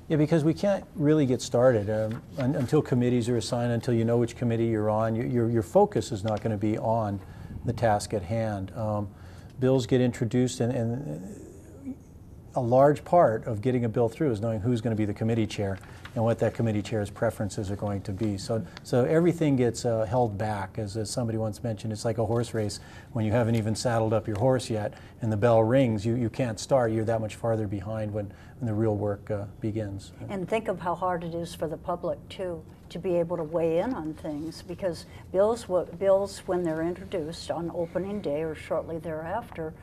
Yeah, because we can't really get started until committees are assigned, until you know which committee you're on. Your focus is not going to be on the task at hand. Bills get introduced, and a large part of getting a bill through is knowing who's going to be the committee chair and what that committee chair's preferences are going to be. So everything gets held back. As somebody once mentioned, it's like a horse race. When you haven't even saddled up your horse yet and the bell rings, you can't start. You're that much farther behind when the real work begins. And think of how hard it is for the public, too, to be able to weigh in on things, because bills, when they're introduced on opening day or shortly thereafter,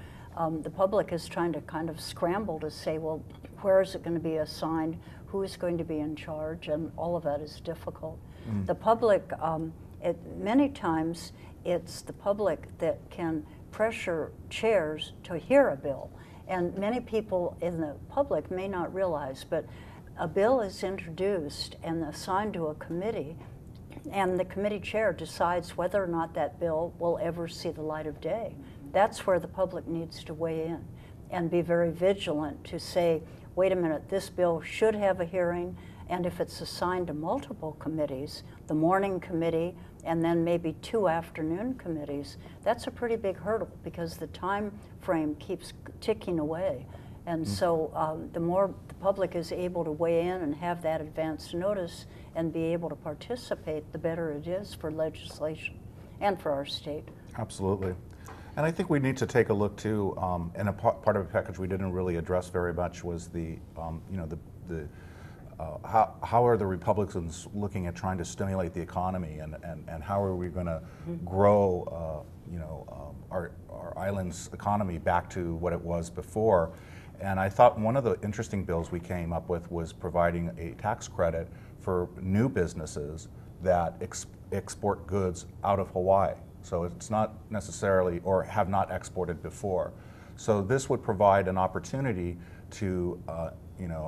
the public is trying to kind of scramble to say, well, where is it going to be assigned, who is going to be in charge, and all of that is difficult. The public, many times, it's the public that can pressure chairs to hear a bill. And many people in the public may not realize, but a bill is introduced and assigned to a committee, and the committee chair decides whether or not that bill will ever see the light of day. That's where the public needs to weigh in and be very vigilant to say, wait a minute, this bill should have a hearing, and if it's assigned to multiple committees, the morning committee and then maybe 2 afternoon committees, that's a pretty big hurdle because the time frame keeps ticking away. And so the more the public is able to weigh in and have that advance notice and be able to participate, the better it is for legislation and for our state. Absolutely. And I think we need to take a look too, and a part of the package we didn't really address very much was the, how are the Republicans looking at trying to stimulate the economy, and how are we going to grow, our island's economy back to what it was before. And I thought one of the interesting bills we came up with was providing a tax credit for new businesses that export goods out of Hawaii. So it's not necessarily, or have not exported before. So this would provide an opportunity to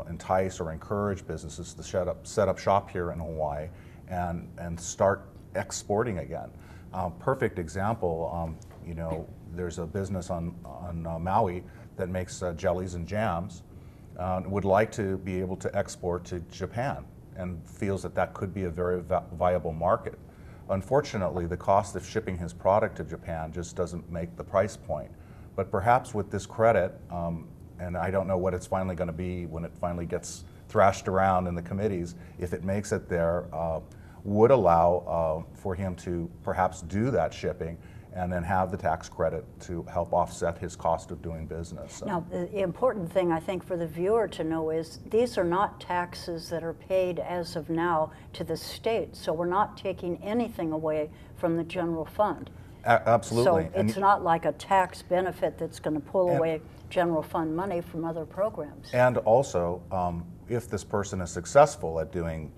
entice or encourage businesses to set up shop here in Hawaii and start exporting again. Perfect example, there's a business on Maui that makes jellies and jams, would like to be able to export to Japan and feels that that could be a very viable market. Unfortunately, the cost of shipping his product to Japan just doesn't make the price point. But perhaps with this credit, and I don't know what it's finally going to be when it finally gets thrashed around in the committees, if it makes it there, would allow for him to perhaps do that shipping and then have the tax credit to help offset his cost of doing business. So. Now, the important thing I think for the viewer to know is these are not taxes that are paid as of now to the state, so we're not taking anything away from the general fund. Absolutely. So it's not like a tax benefit that's going to pull away general fund money from other programs. And also, if this person is successful at doing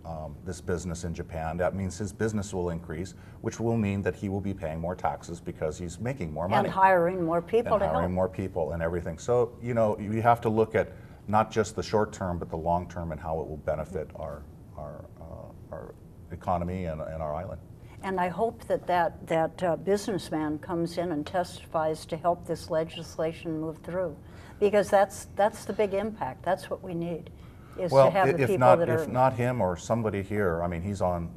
this business in Japan, that means his business will increase, which will mean that he will be paying more taxes because he's making more money. And hiring more people to help. Hiring more people and everything. So, you have to look at not just the short term, but the long term and how it will benefit our economy and our island. And I hope that businessman comes in and testifies to help this legislation move through, because that's the big impact. That's what we need, is to have the people that are... If not him or somebody here, I mean,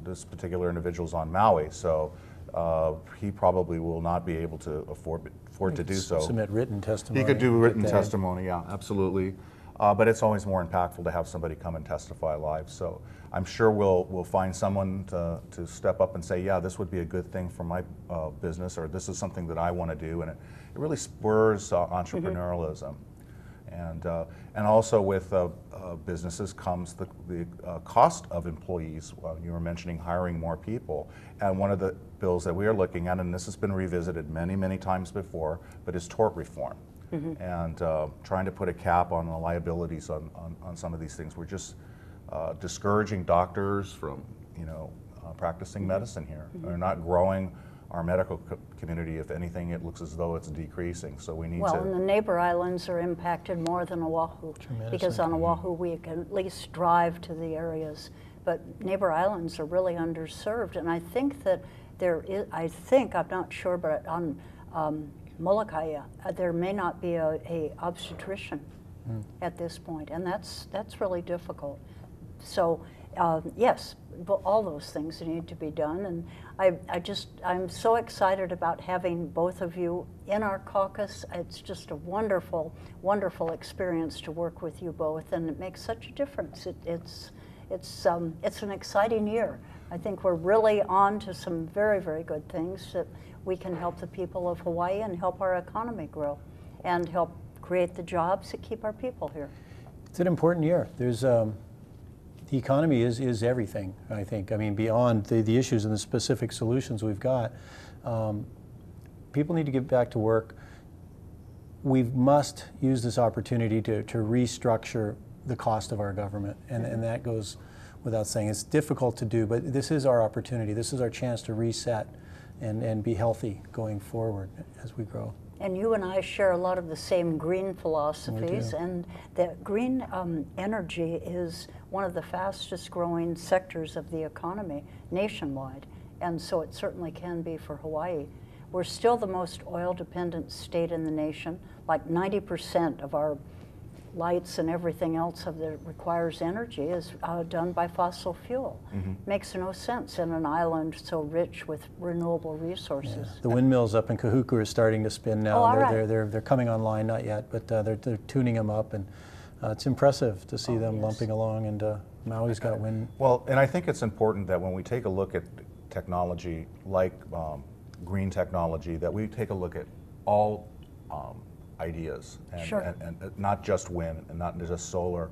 this particular individual's on Maui, so he probably will not be able to afford to do so. Submit written testimony. He could do written testimony, yeah, absolutely. But it's always more impactful to have somebody come and testify live. So I'm sure we'll find someone to step up and say, yeah, this would be a good thing for my business, or this is something that I want to do, and it really spurs entrepreneurialism. And also with businesses comes the cost of employees. You were mentioning hiring more people, and one of the bills that we are looking at, and this has been revisited many, many times before, but is tort reform. And trying to put a cap on the liabilities on some of these things. We're just discouraging doctors from practicing medicine here. We're not growing our medical community. If anything, it looks as though it's decreasing. So we need to... Well, and the neighbor islands are impacted more than Oahu, because on Oahu we can at least drive to the areas. But neighbor islands are really underserved, and I think that there is, I'm not sure, but on Molokai, there may not be a obstetrician at this point, and that's really difficult. So yes, all those things need to be done, and I'm so excited about having both of you in our caucus. It's just a wonderful, wonderful experience to work with you both, and it makes such a difference. It's an exciting year. I think we're really on to some very, very good things that we can help the people of Hawaii and help our economy grow and help create the jobs that keep our people here. It's an important year. There's the economy is everything, I think. I mean, beyond the issues and the specific solutions we've got, people need to get back to work. We must use this opportunity to restructure the cost of our government, and that goes without saying. It's difficult to do, but this is our opportunity. This is our chance to reset and be healthy going forward as we grow. And you and I share a lot of the same green philosophies, and that green energy is one of the fastest growing sectors of the economy nationwide, and so it certainly can be for Hawaii. We're still the most oil dependent state in the nation. Like 90% of our lights and everything else that requires energy is done by fossil fuel. Makes no sense in an island so rich with renewable resources. Yeah. The windmills up in Kahuku are starting to spin now. Oh, all right. They're coming online, not yet, but they're tuning them up, and it's impressive to see them lumping along. And Maui's got wind. Well, and I think it's important that when we take a look at technology like green technology, that we take a look at all ideas, and not just wind and not just solar.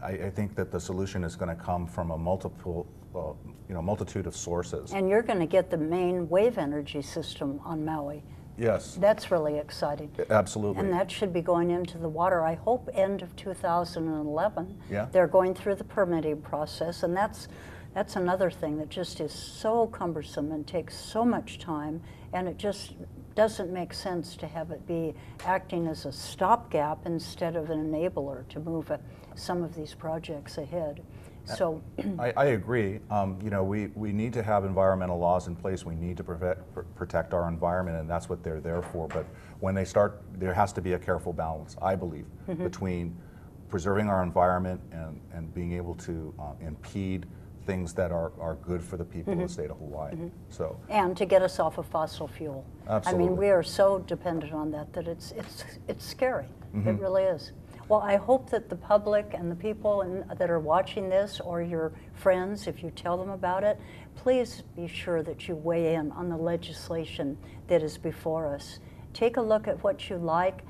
I think that the solution is going to come from a multitude of sources. And you're going to get the main wave energy system on Maui. Yes. That's really exciting. Absolutely. And that should be going into the water, I hope, end of 2011. Yeah. They're going through the permitting process, and that's another thing that just is so cumbersome and takes so much time, and it just doesn't make sense to have it be acting as a stopgap instead of an enabler to move some of these projects ahead. So I agree. We need to have environmental laws in place. We need to protect our environment, and that's what they're there for. But when they start, there has to be a careful balance, I believe, between preserving our environment and being able to impede things that are good for the people of the state of Hawaii. So, and to get us off of fossil fuel. Absolutely. I mean, we are so dependent on that it's scary. It really is. Well, I hope that the public and the people that are watching this, or your friends, if you tell them about it, please be sure that you weigh in on the legislation that is before us. Take a look at what you like.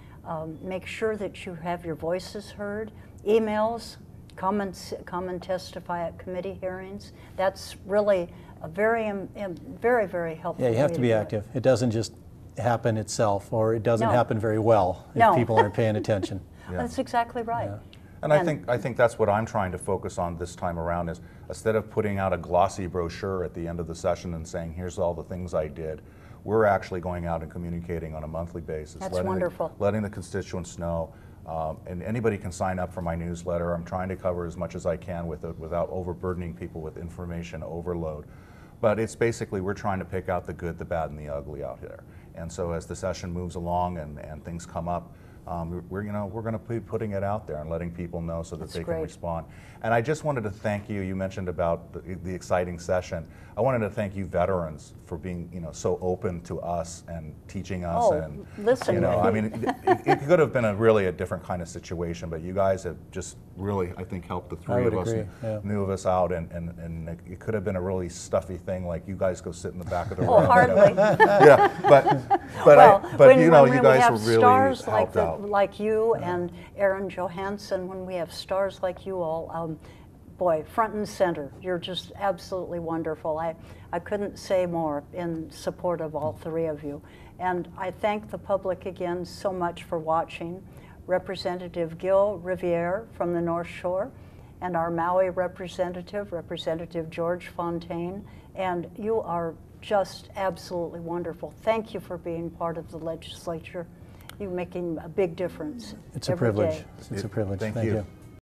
Make sure that you have your voices heard. Emails. Come and testify at committee hearings. That's really a very, very helpful. Yeah, you have to be active. It doesn't just happen itself, or it doesn't happen very well if people aren't paying attention. That's exactly right. Yeah. And I think that's what I'm trying to focus on this time around, is instead of putting out a glossy brochure at the end of the session and saying, here's all the things I did, we're actually going out and communicating on a monthly basis. That's wonderful. Letting the constituents know. And anybody can sign up for my newsletter. I'm trying to cover as much as I can with it without overburdening people with information overload. But it's basically, we're trying to pick out the good, the bad, and the ugly out there. And so as the session moves along and things come up, we're going to be putting it out there and letting people know so that they can respond. And I just wanted to thank you. You mentioned about the exciting session. I wanted to thank you veterans for being so open to us and teaching us. Oh, and listen. I mean, it could have been really a different kind of situation, but you guys have just really, I think, helped the three of us and move us out, and it could have been a really stuffy thing, like you guys go sit in the back of the room. Oh, hardly. Yeah, but when you guys were really stars helped out. like you and Aaron Johansson, when we have stars like you all, boy, front and center. You're just absolutely wonderful. I couldn't say more in support of all three of you. And I thank the public again so much for watching. Representative Gil Riviere from the North Shore, and our Maui representative, Representative George Fontaine, and you are just absolutely wonderful. Thank you for being part of the legislature. You're making a big difference. It's a privilege. Day. It's a privilege. Thank you. you.